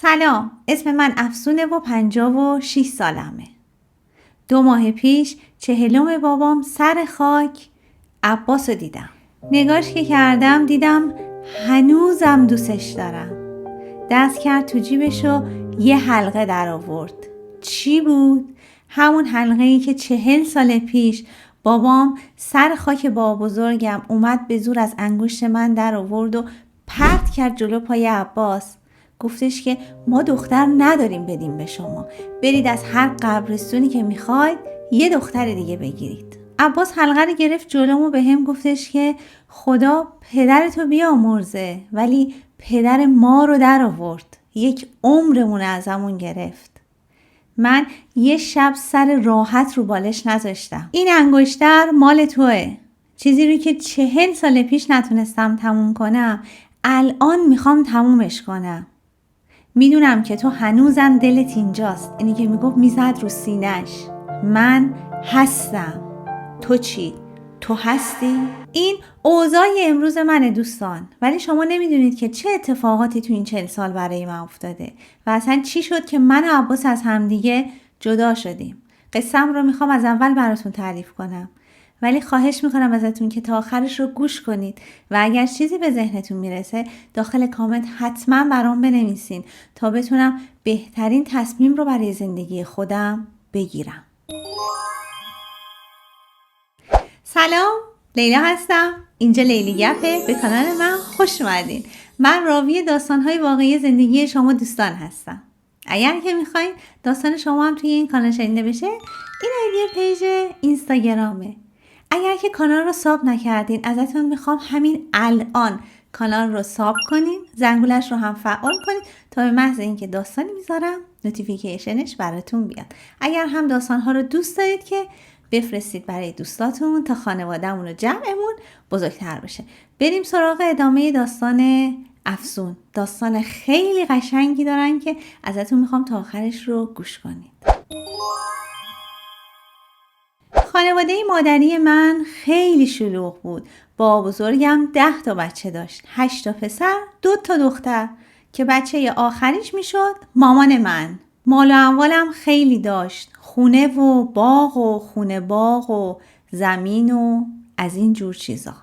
سلام، اسم من افسونه و 56 سالمه. 2 ماه پیش 40 بابام سر خاک عباس رو دیدم. نگاش که کردم دیدم هنوزم دوستش دارم. دست کرد تو جیبش و یه حلقه در آورد. چی بود؟ همون حلقه‌ای که 40 سال پیش بابام سر خاک بابا بزرگم اومد به زور از انگشت من در آورد و پرت کرد جلو پای عباس. گفتش که ما دختر نداریم بدیم به شما، برید از هر قبرستونی که میخواید یه دختر دیگه بگیرید. عباس حلقه رو گرفت جلوم و به هم گفتش که خدا پدرتو بیامرزه، ولی پدر ما رو در آورد، یک عمرمون ازمون گرفت. من یه شب سر راحت رو بالش نذاشتم. این انگشتر مال توه. چیزی رو که 40 سال پیش نتونستم تموم کنم الان میخوام تمومش کنم. میدونم که تو هنوزم دلت اینجاست. اینی که میگفت میزد رو سینش. من هستم. تو چی؟ تو هستی؟ این اوضاع امروز منه دوستان، ولی شما نمیدونید که چه اتفاقاتی تو این 40 سال برای من افتاده و اصلا چی شد که من و عباس از همدیگه جدا شدیم. قصه‌ام رو میخوام از اول براتون تعریف کنم، ولی خواهش میکنم ازتون که تا آخرش رو گوش کنید و اگر چیزی به ذهنتون میرسه داخل کامنت حتما برام بنویسین تا بتونم بهترین تصمیم رو برای زندگی خودم بگیرم. سلام، لیلا هستم. اینجا لیلی گپه. به کانال من خوش اومدین. من راوی داستان‌های واقعی زندگی شما دوستان هستم. اگر که میخواین داستان شما هم توی این کانال شنیده بشه، این آیدی پیج اینستاگرامه. اگر که کانال رو ساب نکردین ازتون میخوام همین الان کانال رو ساب کنین، زنگولش رو هم فعال کنین تا به محض اینکه داستانی میذارم نوتیفیکیشنش براتون بیاد. اگر هم داستان‌ها رو دوست دارید که بفرستید برای دوستاتون تا خانواده‌مون و جمعمون بزرگتر بشه. بریم سراغ ادامه داستان افسون. داستان خیلی قشنگی دارن که ازتون میخوام تا آخرش رو گوش کنید. خانواده مادری من خیلی شلوغ بود. با بزرگم 10 تا بچه داشت. 8 تا پسر، 2 تا دختر که بچه آخریش میشد مامان من. مال و اموالم خیلی داشت. خونه و باغ و خونه باغ و زمین و از این جور چیزا.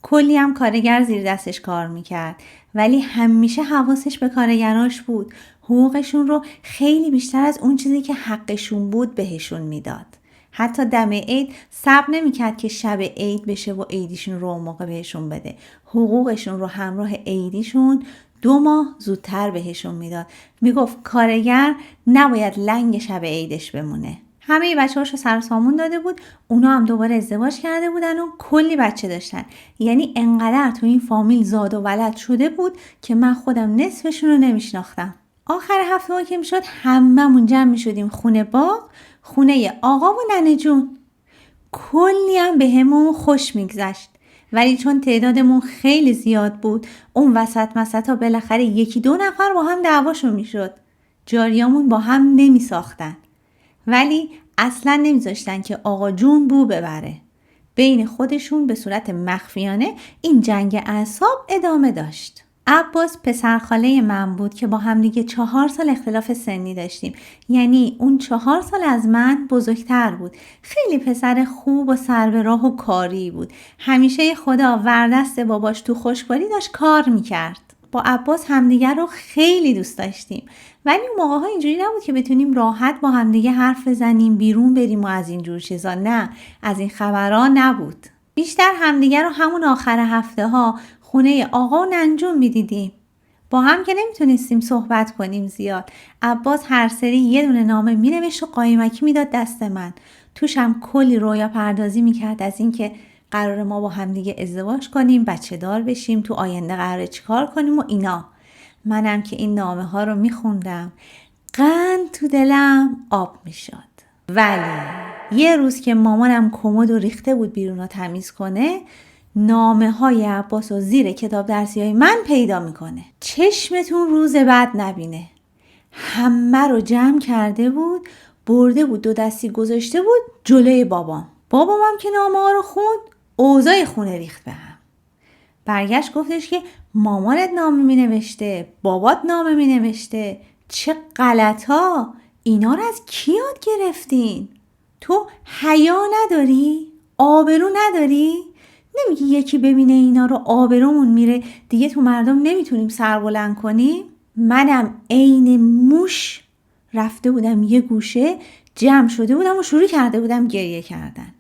کلی هم کارگر زیر دستش کار میکرد، ولی همیشه حواسش به کارگراش بود. حقوقشون رو خیلی بیشتر از اون چیزی که حقشون بود بهشون میداد. حتی دم عید صبر نمیکرد که شب عید بشه و عیدیشون رو اون موقع بهشون بده. حقوقشون رو همراه عیدیشون 2 ماه زودتر بهشون میداد. میگفت کارگر نباید لنگ شب عیدش بمونه. همه بچه‌هاشو سر سامون داده بود. اونا هم دوباره ازدواج کرده بودن و کلی بچه داشتن. یعنی انقدر تو این فامیل زاد و ولد شده بود که من خودم نصفشون رو نمیشناختم. آخر هفته ها که میشد هممون جمع میشدیم خونه باغ، خونه آقا و ننه جون. کلی هم به همون خوش میگذشت، ولی چون تعدادمون خیلی زیاد بود اون وسط ها بالاخره 1-2 نفر با هم دعواشون میشد. جاریامون با هم نمیساختن، ولی اصلا نمیذاشتن که آقا جون بو ببره. بین خودشون به صورت مخفیانه این جنگ اعصاب ادامه داشت. عباس پسرخاله من بود که با هم دیگه 4 سال اختلاف سنی داشتیم. یعنی اون 4 سال از من بزرگتر بود. خیلی پسر خوب و سر به راه و کاری بود. همیشه خدا وردست باباش تو خوشباری داشت کار میکرد. با عباس همدیگه رو خیلی دوست داشتیم، ولی اون موقع ها اینجوری نبود که بتونیم راحت با همدیگه حرف بزنیم، بیرون بریم و از اینجور چیزا. نه، از این خبرها نبود. بیشتر همدیگه رو همون آخر هفته ها خونه آقا و ننجون میدیدیم. با هم که نمیتونستیم صحبت کنیم زیاد. عباس هر سری یه دونه نامه مینوشت و قایمکی میداد دست من. توش هم کلی رویا پردازی میکرد از این که قرار ما با هم دیگه ازدواج کنیم، بچه دار بشیم، تو آینده قراره چیکار کنیم و اینا. منم که این نامه ها رو میخوندم قند تو دلم آب میشد. ولی یه روز که مامانم کمد و ریخته بود بیرون رو تمیز کنه، نامه های عباس و زیر کتاب درسی های من پیدا میکنه. چشمتون روز بعد نبینه. همه رو جمع کرده بود، برده بود 2 دستی گذاشته بود جلوی بابام هم که نامه ها رو خوند اوضاع خونه ریخت به هم. برگشت گفتش که مامانت نامه می نوشته، بابات نامه می نوشته، چه غلطا! اینا رو از کی یاد گرفتین؟ تو حیا نداری؟ آبرو نداری؟ نمیگی یکی ببینه اینا رو آبرومون میره دیگه تو مردم نمیتونیم سر بلند کنیم؟ منم عین موش رفته بودم یه گوشه، جمع شده بودم و شروع کرده بودم گریه کردن.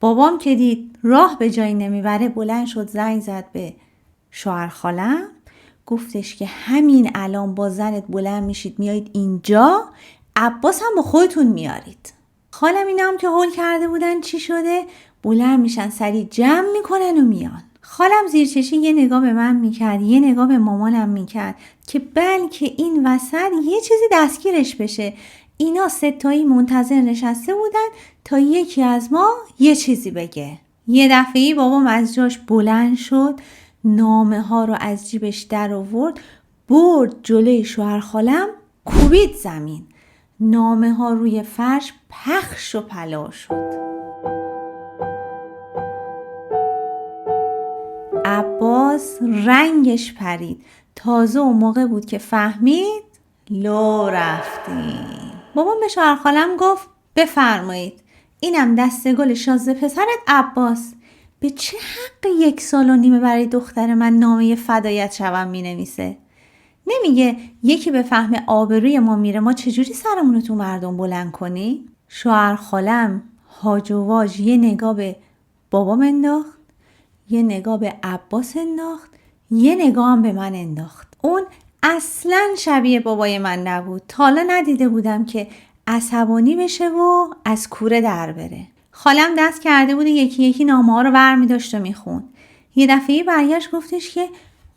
بابام که دید راه به جایی نمیبره بلند شد، زنگ زد به شوهر خالم، گفتش که همین الان با زنت بلند میشید میایید اینجا، عباس هم با خودتون میارید. خالم اینا هم که هول کرده بودن چی شده بلند میشن سریع جمع میکنن و میان. خالم زیر چشی یه نگاه به من میکرد، یه نگاه به مامانم میکرد که بلکه این وسط یه چیزی دستگیرش بشه. اینا ستایی منتظر نشسته بودن تا یکی از ما یه چیزی بگه. یه دفعه‌ای بابام از جاش بلند شد، نامه ها رو از جیبش در آورد، برد جلوی شوهر خالم، کوبید زمین. نامه ها روی فرش پخش و پلا شد. عباس رنگش پرید. تازه اون موقع بود که فهمید لو رفتیم. بابام به شوهر خالم گفت بفرمایید، اینم دسته گل شازده پسرت عباس. به چه حق 1.5 سال برای دختر من نامه فدایت شوم می نویسه؟ نمیگه یکی به فهم آبروی ما میره ما چجوری سرمونو تو مردم بلند کنی؟ شوهر خالم هاج و واج یه نگاه به بابام انداخت، یه نگاه به عباس انداخت، یه نگاه هم به من انداخت. اون اصلاً شبیه بابای من نبود. تا حالا ندیده بودم که عصبانی بشه و از کوره در بره. خالم دست کرده بود یکی یکی نامه ها رو برمی داشت و میخوند. یه دفعه برگشت گفتش که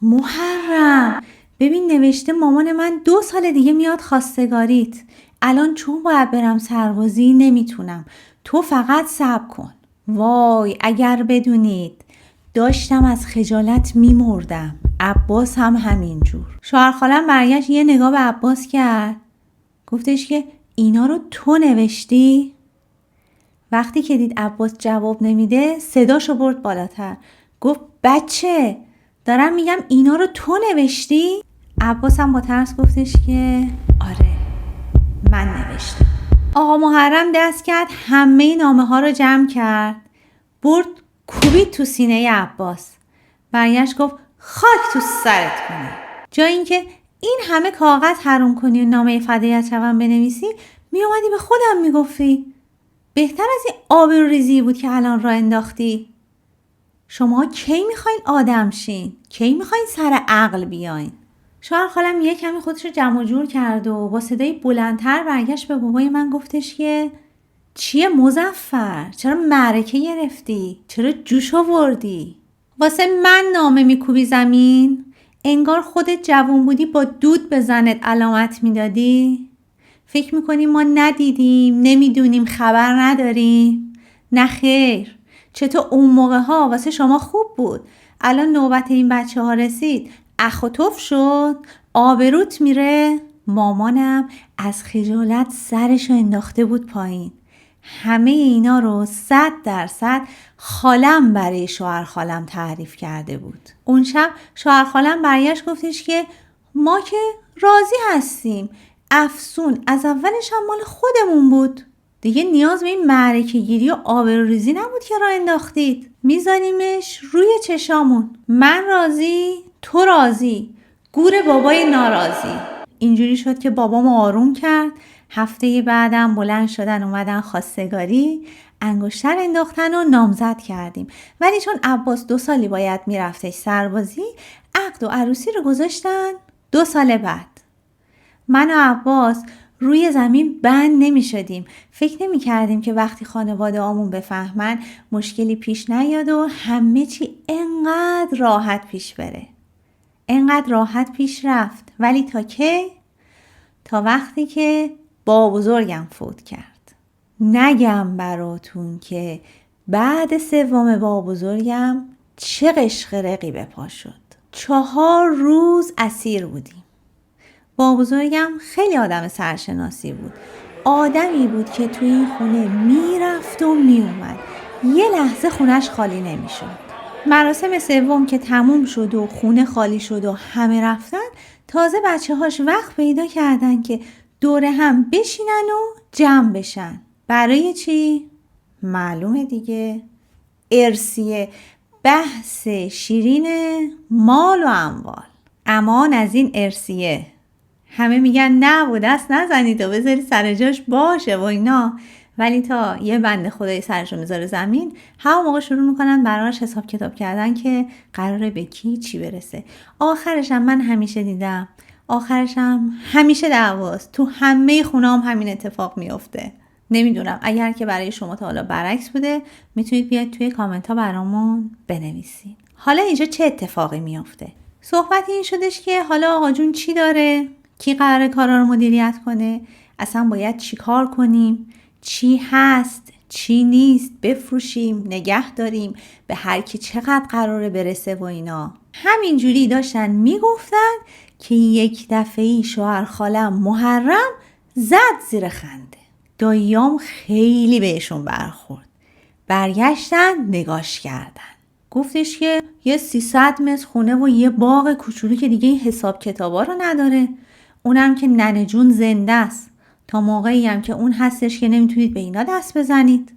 محرم ببین نوشته مامان من 2 سال دیگه میاد خواستگاریت. الان چون باید برم سربازی نمیتونم. تو فقط صبر کن. وای اگر بدونید داشتم از خجالت میمردم. عباس هم همینجور. شوهر خالم برگشت یه نگاه به عباس کرد، گفتش که اینا رو تو نوشتی؟ وقتی که دید عباس جواب نمیده صداشو برد بالاتر، گفت بچه دارم میگم اینا رو تو نوشتی؟ عباس هم با ترس گفتش که آره من نوشتم. آقا محرم دست کرد همه نامه ها رو جمع کرد، برد کوبید تو سینه عباس. برگشت گفت خاک تو سرت کنه. جای اینکه این همه کاغذ حروم کنی و نامه فدایت شوم بنویسی میومدی به خودم میگفتی. بهتر از این آبروریزی بود که الان راه انداختی. شما کی میخواین آدم شین؟ کی میخواین سر عقل بیاین؟ شوهر خالم یه کمی خودش رو جمع جور کرد و با صدای بلندتر برگشت به بابای من گفتش که چیه مظفر؟ چرا معرکه گرفتی؟ چرا جوش آوردی؟ واسه من نامه میکوبی زمین؟ انگار خودت جوون بودی با دود به زنت علامت میدادی؟ فکر میکنی ما ندیدیم، نمیدونیم، خبر نداریم؟ نه خیر. چطور اون موقع ها واسه شما خوب بود، الان نوبت این بچه ها رسید اخ و تف شد، آبروت میره؟ مامانم از خجالت سرشو انداخته بود پایین. همه اینا رو 100% خالم برای شوهر خالم تعریف کرده بود. اون شب شوهر خالم برگشت گفتش که ما که راضی هستیم، افسون از اولش هم مال خودمون بود، دیگه نیاز به این معرکه گیری و آبروریزی نبود که راه انداختید. میذاریمش روی چشامون. من راضی، تو راضی، گور بابای ناراضی. اینجوری شد که بابام آروم کرد. هفته بعدم بلند شدن اومدن خواستگاری، انگشتر انداختن و نامزد کردیم. ولی چون عباس 2 سالی باید میرفتش سربازی، عقد و عروسی رو گذاشتن 2 سال بعد. من و عباس روی زمین بند نمی شدیم. فکر نمی کردیم که وقتی خانواده آمون بفهمن مشکلی پیش نیاد و همه چی انقدر راحت پیش بره. انقدر راحت پیش رفت. ولی تا کی؟ تا وقتی که با بزرگم فوت کرد. نگم براتون که بعد 3 با بزرگم چه قشقرقی به پا شد. 4 روز اسیر بودیم. با بزرگم خیلی آدم سرشناسی بود. آدمی بود که توی این خونه میرفت و میومد. یه لحظه خونش خالی نمیشد. مراسم 3 که تموم شد و خونه خالی شد و همه رفتن، تازه بچه‌هاش وقت پیدا کردن که دور هم بشینن و جمع بشن. برای چی؟ معلومه دیگه، ارثیه، بحث شیرین مال و اموال. امان از این ارثیه. همه میگن نه و دست نزنید و بذارید سر جاش باشه و اینا، ولی تا یه بنده خدای سرشو میذاره زمین، همون موقع شروع میکنن براش حساب کتاب کردن که قراره به کی چی برسه. آخرشم من همیشه دیدم، آخرشم همیشه دعواست. تو همه خونه‌ام همین اتفاق میفته. نمیدونم، اگر که برای شما تا حالا برعکس بوده میتونید بیاید توی کامنت ها برامون بنویسید. حالا اینجا چه اتفاقی میفته؟ صحبت این شدش که حالا آقا جون چی داره؟ کی قراره کارا رو مدیریت کنه؟ اصلا باید چی کار کنیم؟ چی هست؟ چی نیست؟ بفروشیم؟ نگه داریم؟ به هر کی چقدر قراره برسه و اینا. همینجوری داشتن میگفتن که یک دفعه‌ای شوهر خالم محرم زد زیر خنده. داییام خیلی بهشون برخورد. برگشتن نگاش کردن. گفتش که یه 300 متر خونه و یه باغ کوچولو که دیگه این حساب کتابا رو نداره. اونم که ننه جون زنده است. تا موقعی هم که اون هستش که نمیتونید به اینا دست بزنید.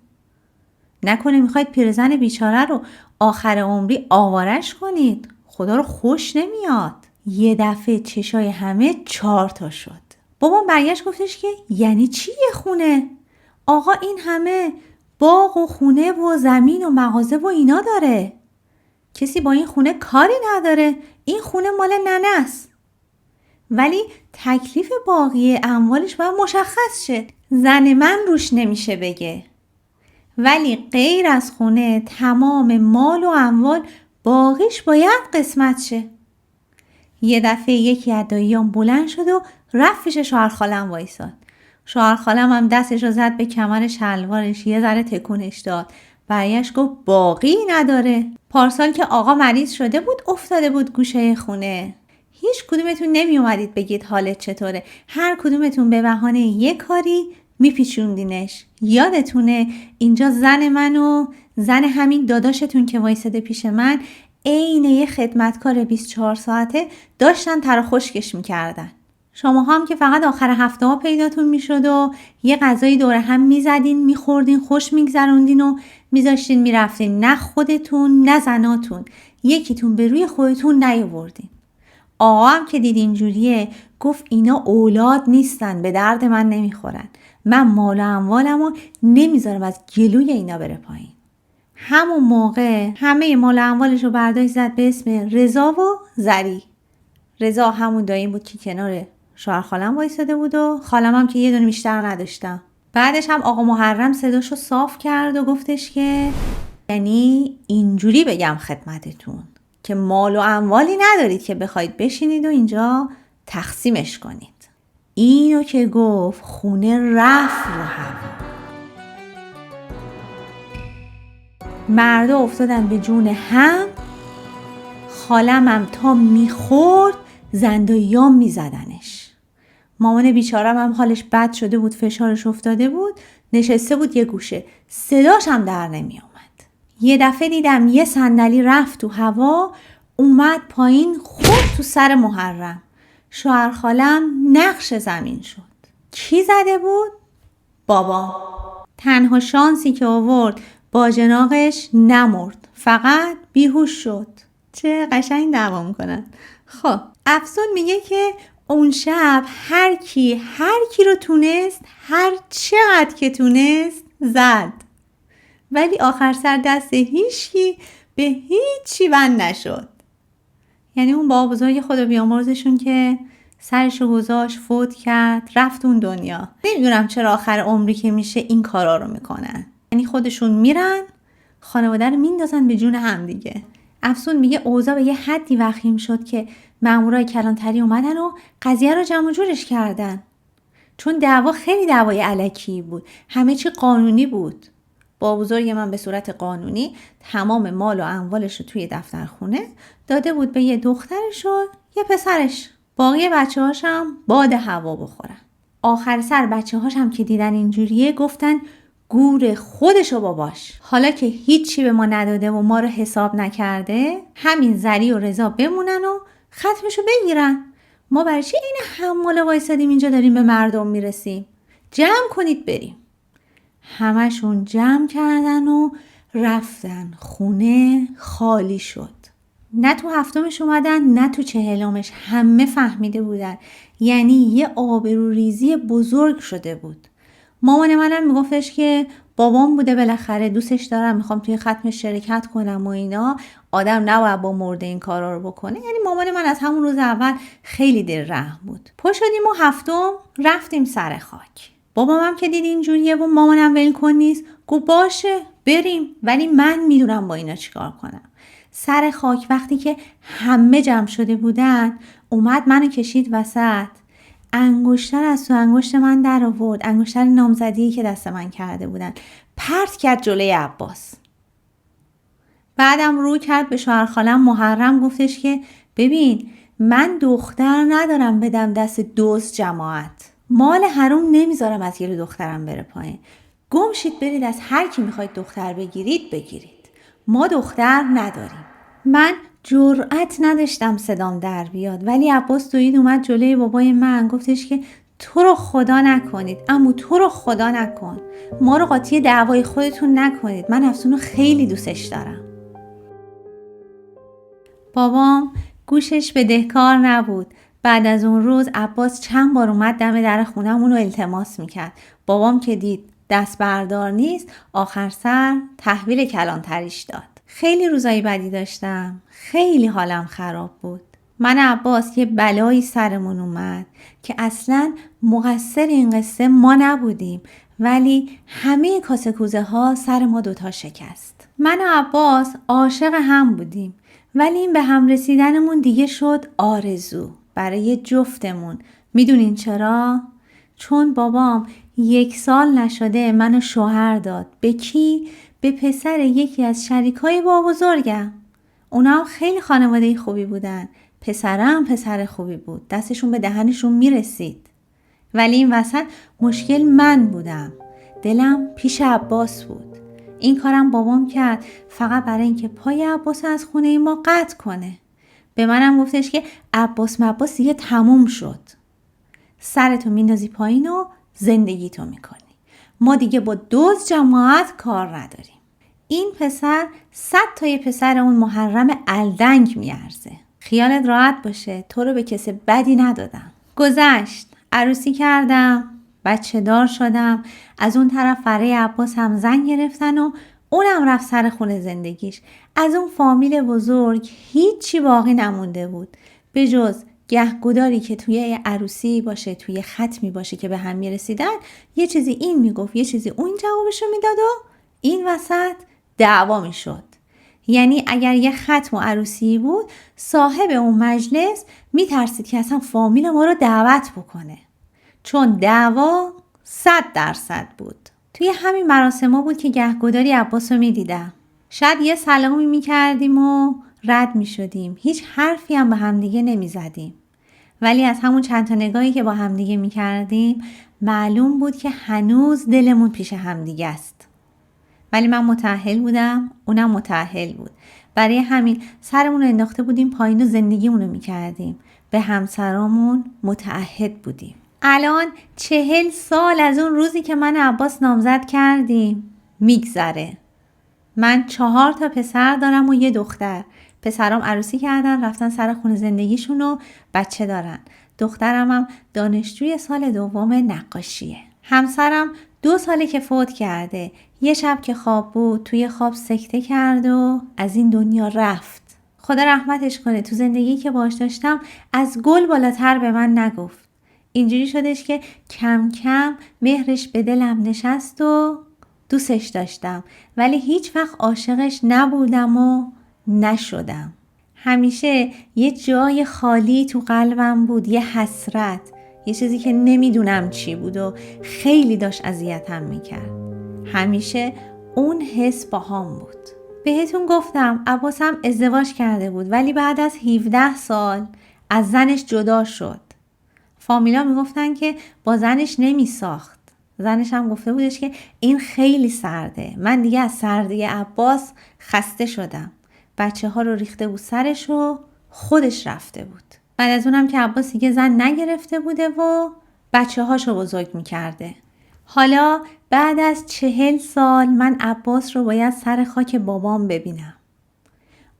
نکنه میخواید پیرزن بیچاره رو آخر عمری آوارش کنید. خدا رو خوش نمیاد. یه دفعه چشای همه 4 تا شد. بابام برگشت گفتش که یعنی چی یه خونه؟ آقا این همه باغ و خونه و زمین و مغازه و اینا داره. کسی با این خونه کاری نداره. این خونه مال ننه است. ولی تکلیف باقی اموالش باید مشخص شه. زن من روش نمیشه بگه. ولی غیر از خونه تمام مال و اموال باقیش باید قسمت شه. یه دفعه یکی از داییام بلند شد و رفت پیش شوهر خالم وایساد. شوهر خالم هم دستش رو زد به کمر شلوارش، یه ذره تکونش داد. برگشت گفت باقی نداره. پارسال که آقا مریض شده بود افتاده بود گوشه خونه. هیچ کدومتون نمی اومدید بگید حالت چطوره. هر کدومتون به بهانه یه کاری میپیچوندینش. یادتونه اینجا زن من و زن همین داداشتون که وایساده پیش من عین یه خدمتکار 24 ساعته داشتن تر و خشکش میکردن. شما هم که فقط آخر هفته ها پیداتون میشد و یه غذایی دور هم میزدین، میخوردین، خوش میگذروندین و میذاشتین میرفتین. نه خودتون نه زناتون یکیتون به روی خودتون نیاوردین. آقا هم که دید اینجوریه گفت اینا اولاد نیستن، به درد من نمیخورن. من مال و اموالمو نمیذارم از گلوی اینا بره پایین. همون موقع همه مال و اموالش رو برداشت زد به اسم رضا و زری. رضا همون داییم بود که کنار شوهر خالم وایساده بود و خالم هم که یه دونه بیشتر نداشتم. بعدش هم آقا محرم صداشو صاف کرد و گفتش که یعنی اینجوری بگم خدمتتون که مال و اموالی ندارید که بخواید بشینید و اینجا تقسیمش کنید. اینو که گفت خونه رفت رو هوا. مردا افتادن به جون هم. خالمم تا میخورد زنداییام میزدنش. مامان بیچارم هم حالش بد شده بود، فشارش افتاده بود، نشسته بود یه گوشه، صداش هم در نمی اومد. یه دفعه دیدم یه صندلی رفت تو هوا، اومد پایین، خورد تو سر محرم. شوهر خالم نقش زمین شد. کی زده بود؟ بابا. تنها شانسی که آورد باجناقش نمرد، فقط بیهوش شد. چه قشنگ دعوا میکنن. خب افسون میگه که اون شب هر کی رو تونست، هر چقدر که تونست زد، ولی آخر سر دست هیچکی به هیچی بند نشد. یعنی اون بابا بزرگ خدا بیامرزشون که سرشو گذاشت، فوت کرد، رفت اون دنیا. نمیدونم چرا آخر عمری که میشه این کارا رو میکنن. یعنی خودشون میرن، خانواده رو میندازن به جون هم دیگه. افسون میگه اوضاع به یه حدی وخیم شد که مامورای کلانتری اومدن و قضیه رو جمع و جورش کردن. چون دعوا خیلی دعوای الکی بود، همه چی قانونی بود. با بزرگ من به صورت قانونی تمام مال و اموالش رو توی دفترخونه داده بود به یه دخترش و یه پسرش. باقی بچه‌هاش هم باد هوا بخورن. آخر سر بچه‌هاش هم که دیدن اینجوریه گفتن گور خودشو باباش. حالا که هیچی به ما نداده و ما رو حساب نکرده، همین زری و رضا بمونن و ختمشو بگیرن. ما برای چی این حماله وایسادیم اینجا داریم به مردم میرسیم؟ جمع کنید بریم. همشون جمع کردن و رفتن. خونه خالی شد. نه تو هفتمش اومدن نه تو چهلمش. همه فهمیده بودن یعنی یه آبروریزی بزرگ شده بود. مامان منم میگفتش که بابام بوده بالاخره، دوستش دارم، میخوام توی ختمش شرکت کنم و اینا. آدم نباید با مرده این کارا رو بکنه. یعنی مامان من از همون روز اول خیلی دل رحم بود. پا شدیم و هفتم رفتیم سر خاک. بابام هم که دید اینجوریه و مامانم ولکن نیست، گفت باشه بریم، ولی من میدونم با اینا چیکار کنم. سر خاک وقتی که همه جمع شده بودن اومد منو کشید وسط. انگشتر از تو انگشت من در آورد، انگشتر نامزدی که دست من کرده بودن، پرت کرد جلوی عباس. بعدم رو کرد به شوهر خالم محرم، گفتش که ببین من دختر ندارم بدم دست دزد جماعت، مال حروم نمیذارم از گلو دخترم بره پایین. گم شید برید از هر کی میخواید دختر بگیرید. ما دختر نداریم. من جرأت نداشتم صدام در بیاد، ولی عباس دوید اومد جلوی بابای من، گفتش که تو رو خدا نکنید عمو، تو رو خدا نکن، ما رو قاطی دعوای خودتون نکنید، من افسونو خیلی دوستش دارم. بابام گوشش بدهکار نبود. بعد از اون روز عباس چند بار اومد دم در خونمون رو التماس میکرد. بابام که دید دست بردار نیست، آخر سر تحویل کلانتریش داد. خیلی روزای بدی داشتم، خیلی حالم خراب بود. من عباس یه بلایی سرمون اومد که اصلاً مقصر این قصه ما نبودیم، ولی همه کاسه کوزه ها سر ما دوتا شکست. من و عباس عاشق هم بودیم، ولی این به هم رسیدنمون دیگه شد آرزو برای جفتمون. میدونین چرا؟ چون بابام 1 سال نشده منو شوهر داد. به کی؟ به پسر یکی از شریکای بابا بزرگم. اونا هم خیلی خانواده خوبی بودن. پسرم پسر خوبی بود. دستشون به دهنشون میرسید. ولی این وسط مشکل من بودم. دلم پیش عباس بود. این کارم بابام کرد فقط برای اینکه پای عباس از خونه ما قطع کنه. به منم گفتش که عباس دیگه تموم شد. سرتو میندازی پایین و زندگیتو میکنی. ما دیگه با دزد جماعت کار نداریم. این پسر 100 تای پسر اون محرم الدنگ میارزه. خیالت راحت باشه، تو رو به کسی بدی ندادم. گذشت، عروسی کردم، بچه دار شدم. از اون طرف برای عباس هم زن گرفتن و اونم رفت سر خونه زندگیش. از اون فامیل بزرگ هیچی باقی نمونده بود به جز گهگداری که توی عروسی باشه، توی ختمی باشه که به هم میرسیدن، یه چیزی این میگفت یه چیزی اون جوابشو میداد و این وسط دعوا میشد. یعنی اگر یه ختم و عروسی بود، صاحب اون مجلس میترسید که اصلا فامیل ما رو دعوت بکنه، چون دعوا 100% بود. توی همین مراسم بود که گهگداری عباس رو میدیدم. شاید یه سلامی میکردیم و رد میشدیم، هیچ حرفی هم به همدیگه نمیزدیم، ولی از همون چند تا نگاهی که با همدیگه میکردیم معلوم بود که هنوز دلمون پیش همدیگه است. ولی من متأهل بودم، اونم متأهل بود. برای همین سرمون رو انداخته بودیم پایین و زندگیمون رو میکردیم. به همسرامون متعهد بودیم. الان 40 سال از اون روزی که من عباس نامزد کردیم میگذره. من 4 تا پسر دارم و یه دختر. پسرام عروسی کردن، رفتن سر خونه زندگیشون و بچه دارن. دخترم هم دانشجوی سال 2 نقاشیه. همسرم 2 ساله که فوت کرده. یه شب که خواب بود توی خواب سکته کرد و از این دنیا رفت. خدا رحمتش کنه. تو زندگی که باش داشتم از گل بالاتر به من نگفت. اینجوری شدش که کم کم مهرش به دلم نشست و دوستش داشتم، ولی هیچ وقت عاشقش نبودم و نشدم. همیشه یه جای خالی تو قلبم بود، یه حسرت، یه چیزی که نمیدونم چی بود و خیلی داشت اذیتم میکرد. همیشه اون حس باهام بود. بهتون گفتم عباسم ازدواج کرده بود، ولی بعد از 17 سال از زنش جدا شد. فامیلا میگفتن که با زنش نمیساخت. زنش هم گفته بودش که این خیلی سرده. من دیگه از سردی عباس خسته شدم. بچه ها رو ریخته بود سرش و خودش رفته بود. بعد از اونم که عباس دیگه زن نگرفته بوده و بچه هاشو بزرگ میکرده. حالا بعد از 40 سال من عباس رو باید سر خاک بابام ببینم.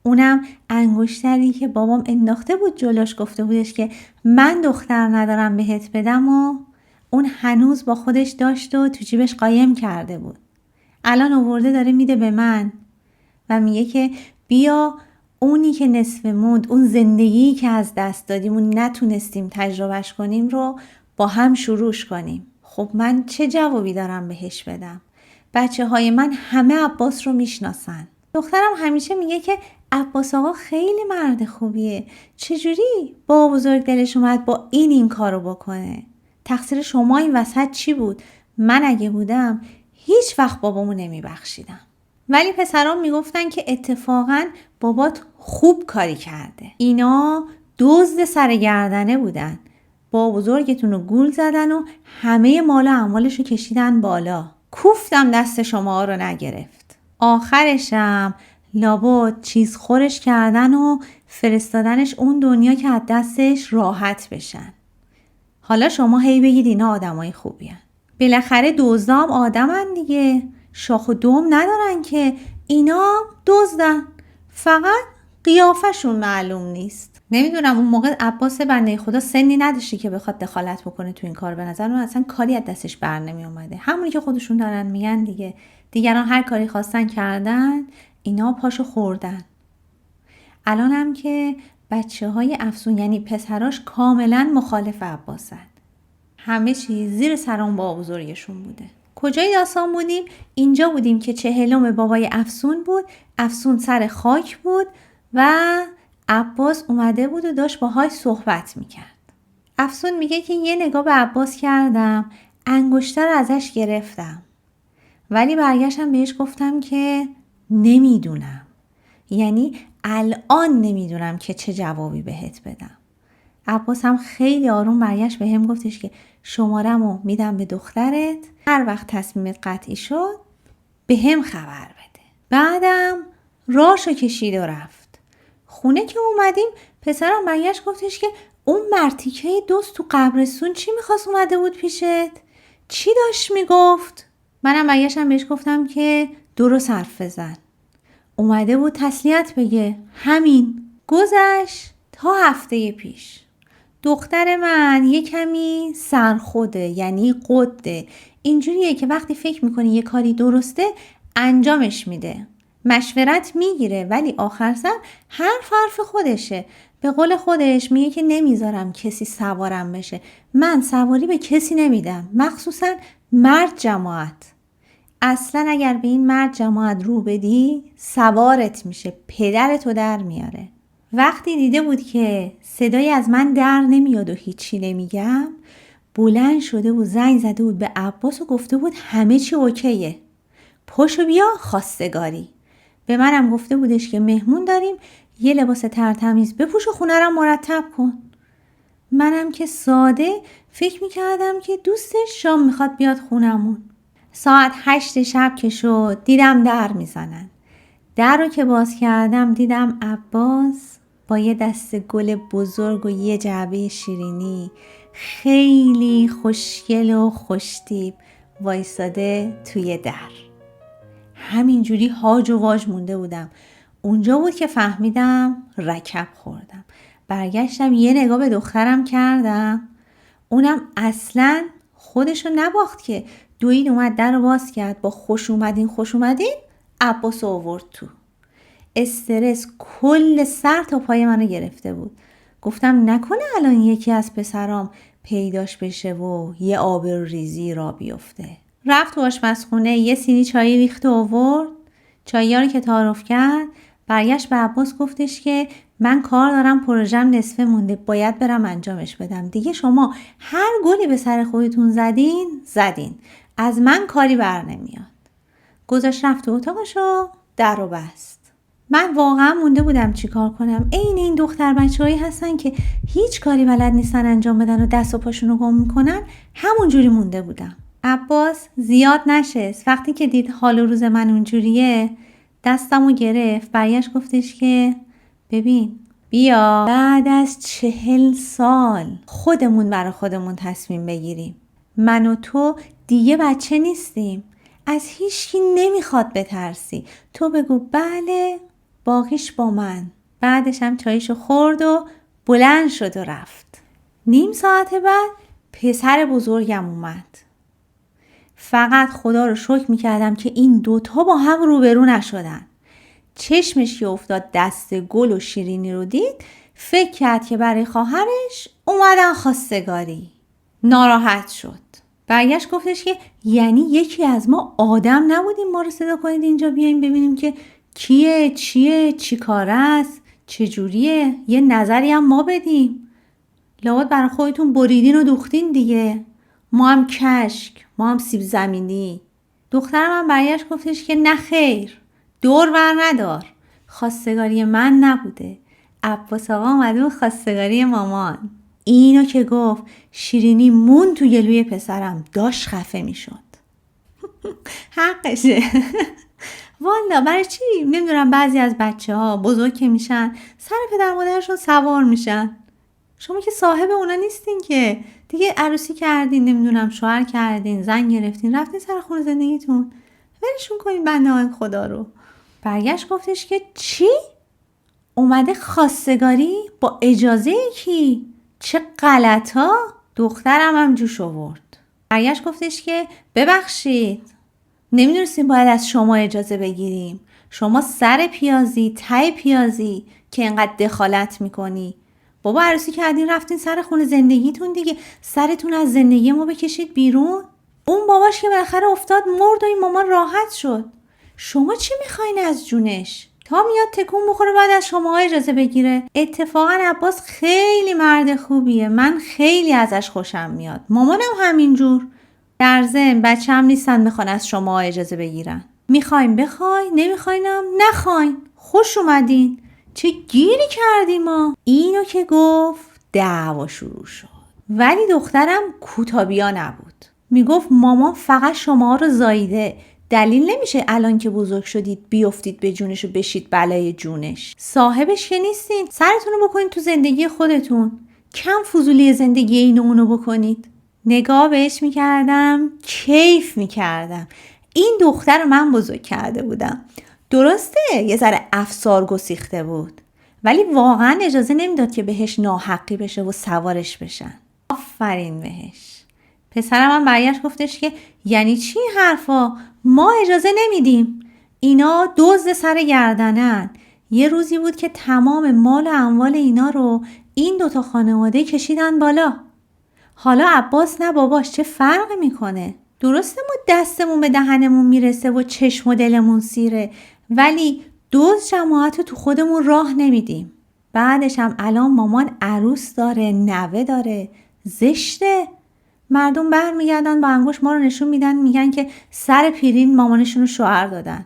اونم انگشتری که بابام انداخته بود جلوش، گفته بودش که من دختر ندارم بهت بدم و اون هنوز با خودش داشت و تو جیبش قایم کرده بود. الان آورده داره میده به من و میگه که بیا اونی که نصف موند، اون زندگی که از دست دادیم و نتونستیم تجربهش کنیم رو با هم شروعش کنیم. خب من چه جوابی دارم بهش بدم؟ بچه های من همه عباس رو میشناسن. دخترم همیشه میگه که عباس آقا خیلی مرد خوبیه. چجوری با بزرگ دلش اومد با این کارو بکنه؟ تقصیر شما این وسط چی بود؟ من اگه بودم هیچ وقت بابامو نمیبخشیدم. ولی پسران میگفتن که اتفاقا بابات خوب کاری کرده. اینا دزد سرگردنه بودن. با بزرگتون رو گول زدن و همه مال و اموالش رو کشیدن بالا. کوفتم دست شما رو نگرفت. آخرشم لابد چیز خورش کردن و فرستادنش اون دنیا که از دستش راحت بشن. حالا شما هی بگید اینا آدمای خوبی هن. بالاخره دزدام آدمن دیگه. شاخ و دوم ندارن که. اینا دزدن، فقط قیافشون معلوم نیست. نمیدونم اون موقع عباس بنده خدا سنی نداشتی که بخواد دخالت بکنه تو این کار. به نظر من اصلا کاری از دستش بر نمی اومده. همونی که خودشون دارن میگن دیگه. دیگران هر کاری خواستن کردن، اینا پاشو خوردن. الان هم که بچه های افسون یعنی پسراش کاملا مخالف عباسن. همه چیز زیر سران با بزرگشون بوده. کجای داستان بودیم؟ اینجا بودیم که 40 بابای افسون بود. افسون سر خاک بود و عباس اومده بود و داشت باهاش صحبت میکرد. افسون میگه که یه نگاه به عباس کردم، انگشتر رو ازش گرفتم، ولی برگشتم بهش گفتم که نمیدونم. یعنی الان نمیدونم که چه جوابی بهت بدم. عباس هم خیلی آروم برگشت بهم گفتش که شماره‌مو میدم به دخترت، هر وقت تصمیمت قطعی شد بهم خبر بده. بعدم راشو کشید و رفت. خونه که اومدیم پسرم برگشت گفتش که اون مرتیکه دوست تو قبرستون چی میخواست اومده بود پیشت؟ چی داشت میگفت؟ منم برگشتم بهش گفتم که درست حرف بزن. اومده بود تسلیت بگه. همین. گذشت تا هفته پیش. دختر من یه کمی سرخوده، یعنی قده. اینجوریه که وقتی فکر میکنه یه کاری درسته انجامش میده. مشورت میگیره ولی آخر سر حرف خودشه. به قول خودش میگه که نمیذارم کسی سوارم بشه. من سواری به کسی نمیدم، مخصوصا مرد جماعت. اصلا اگر به این مرد جماعت رو بدی سوارت میشه، پدرتو در میاره. وقتی دیده بود که صدایی از من در نمیاد و هیچی نمیگم، بلند شده و زنگ زده بود به عباس و گفته بود همه چی اوکیه، پاشو بیا خواستگاری. به منم گفته بودش که مهمون داریم، یه لباس ترتمیز بپوش و خونه رو مرتب کن. منم که ساده فکر میکردم که دوستش شام میخواد بیاد خونمون. ساعت 8 شب که شد دیدم در میزنن. در رو که باز کردم دیدم عباس با یه دست گل بزرگ و یه جعبه شیرینی خیلی خوشگل و خوشتیپ وایساده توی در. همینجوری هاج و واج مونده بودم. اونجا بود که فهمیدم رکب خوردم. برگشتم یه نگاه به دخترم کردم. اونم اصلاً خودشو نباخت که دوید اومد در رو باز کرد با خوش اومدین عباس آورد تو. استرس کل سر تا پای منو گرفته بود. گفتم نکنه الان یکی از پسرام پیداش بشه و یه آبروریزی را بیفته. رفت تو آشپزخونه یه سینی چای ریخت و آورد. چایی‌ها رو که تعارف کرد برگشت به عباس گفتش که من کار دارم، پروژم نصفه مونده، باید برم انجامش بدم. دیگه شما هر گلی به سر خودتون زدین. از من کاری بر نمیاد. گذاشت رفت تو اتاقشو در رو بست. من واقعا مونده بودم چی کار کنم. این دختر بچه‌هایی هستن که هیچ کاری بلد نیستن انجام بدن و دست و پاشونو گم میکنن. همونجوری مونده بودم. عباس زیاد نشست. وقتی که دید حال و روز من اونجوریه دستمو گرفت، برگشت گفتش که ببین بیا بعد از 40 سال خودمون برای خودمون تصمیم بگیریم. من و تو دیگه بچه نیستیم. از هیچکی نمیخواد بترسی. تو بگو بله، باقیش با من. بعدش هم چایشو خورد و بلند شد و رفت. نیم ساعت بعد پسر بزرگم اومد. فقط خدا رو شکر میکردم که این دوتا با هم روبرو نشدن. چشمش که افتاد دست گل و شیرینی رو دید، فکر کرد که برای خواهرش اومدن خواستگاری. ناراحت شد. برگشت گفتش که یعنی یکی از ما آدم نبودیم ما رو صدا کنید اینجا بیایم ببینیم که کیه، چیه، چی کاره است، چجوریه، یه نظری هم ما بدیم. لابد برای خودتون بریدین و دوختین دیگه. ما هم کشک، ما هم سیب زمینی. دخترم هم برگشت گفتش که نه خیر، دور ور ندار، خواستگاری من نبوده. عباس آقا اومده و خواستگاری مامان. اینو که گفت شیرینی مون تو گلوی پسرم، داشت خفه میشد. حقشه. والا برای چی؟ نمیدونم بعضی از بچه ها بزرگ که میشن سر پدر مادرشون سوار میشن. شما که صاحب اونا نیستین که دیگه عروسی کردین، نمیدونم شوهر کردین، زن گرفتین، رفتین سر خونه زندگیتون، ولشون کنین بنده خدا رو. برگشت گفتش که چی؟ اومده خواستگاری با اجازه کی؟ چه غلطا؟ دخترم هم جوش آورد. برگشت گفتش که ببخشید، نمیدونستیم باید از شما اجازه بگیریم. شما سر پیازی، ته پیازی که اینقدر دخالت میکنی. بابا عروسی کردین رفتین سر خونه زندگیتون دیگه، سرتون از زندگی ما بکشید بیرون. اون باباش که بالاخره افتاد مرد و این مامان راحت شد. شما چی میخواین از جونش؟ تا میاد تکون بخوره بعد از شما اجازه بگیره. اتفاقا عباس خیلی مرد خوبیه، من خیلی ازش خوشم میاد. مامانم همینجور. در ضمن بچه هم نیستن بخوان از شما اجازه بگیرن. میخواین بخواین، نمیخواینم نخواین. خوش اومدین. چه گیری کردیم ما. اینو که گفت دعوا شروع شد. ولی دخترم کوتابیا نبود. میگفت مامان فقط شما رو زاییده. دلیل نمیشه الان که بزرگ شدید بیافتید به جونش و بشید بلای جونش. صاحبش که نیستین. سرتون رو بکنید تو زندگی خودتون. کم فضولی زندگی اینو اونو بکنید. نگاه بهش میکردم، کیف میکردم. این دختر رو من بزرگ کرده بودم. درسته یه ذره افسار گسیخته بود، ولی واقعا اجازه نمیداد که بهش ناحقی بشه و سوارش بشن. آفرین بهش. پسرم هم برگشت گفتش که یعنی چی حرفا؟ ما اجازه نمیدیم. اینا دزد سر گردنن. یه روزی بود که تمام مال و اموال اینا رو این دوتا خانواده کشیدن بالا. حالا عباس نه باباش چه فرقی میکنه؟ درسته ما دستمون به دهنمون میرسه و چشم و دلمون سیره، ولی دوز جماعت رو تو خودمون راه نمیدیم. بعدش هم الان مامان عروس داره، نوه داره، زشته. مردم برمیگردن با انگوش ما رو نشون میدن، میگن که سر پیرین مامانشون رو شوهر دادن.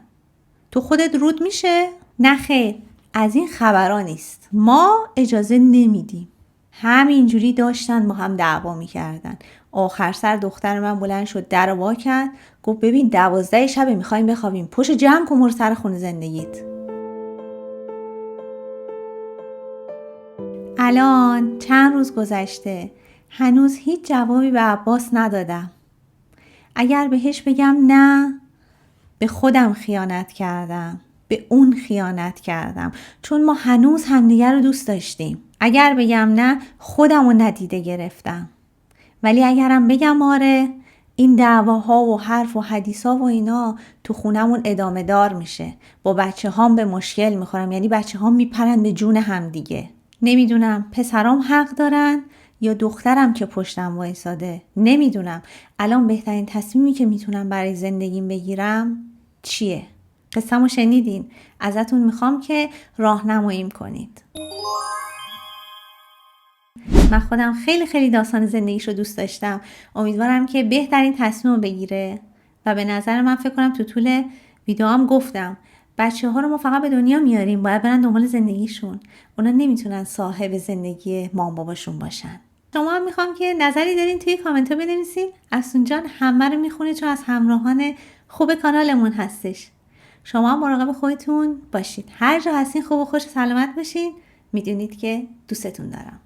تو خودت رود میشه؟ نه خیر، از این خبرها نیست. ما اجازه نمیدیم. همینجوری داشتن با هم دعوا میکردن. آخر سر دختر من بلند شد در رو وا کرد، گفت ببین 12 شب میخوایم بخوابیم، پشت جمع کن برو سر خونه زندگیت. الان چند روز گذشته، هنوز هیچ جوابی به عباس ندادم. اگر بهش بگم نه، به خودم خیانت کردم، به اون خیانت کردم، چون ما هنوز همدیگه رو دوست داشتیم. اگر بگم نه، خودم رو ندیده گرفتم. ولی اگرم بگم آره، این دعواها و حرف و حدیثا و اینا تو خونمون ادامه دار میشه. با بچه هام به مشکل میخورم، یعنی بچه هام میپرن به جون هم دیگه. نمیدونم پسرام حق دارن یا دخترم که پشتم وایساده. نمیدونم. الان بهترین تصمیمی که میتونم برای زندگیم بگیرم چیه؟ قصه‌مو شنیدین. ازتون میخوام که راهنماییم کنید. من خودم خیلی خیلی داستان زندگیشو دوست داشتم. امیدوارم که بهترین تصمیم رو بگیره و به نظر من فکر کنم تو طول ویدیوام گفتم بچه ها رو ما فقط به دنیا میاریم، باید برن دنبال زندگیشون. اونا نمیتونن صاحب زندگی مام باباشون باشن. شما هم میخوام که نظری دارین توی کامنت ها بنویسین. افسون جان همه رو میخونه چون از همراهان خوب کانالمون هستش. شما هم مراقب خودتون باشید. هر جا هستین خوب و خوش سلامت باشین. میدونید که دوستتون دارم.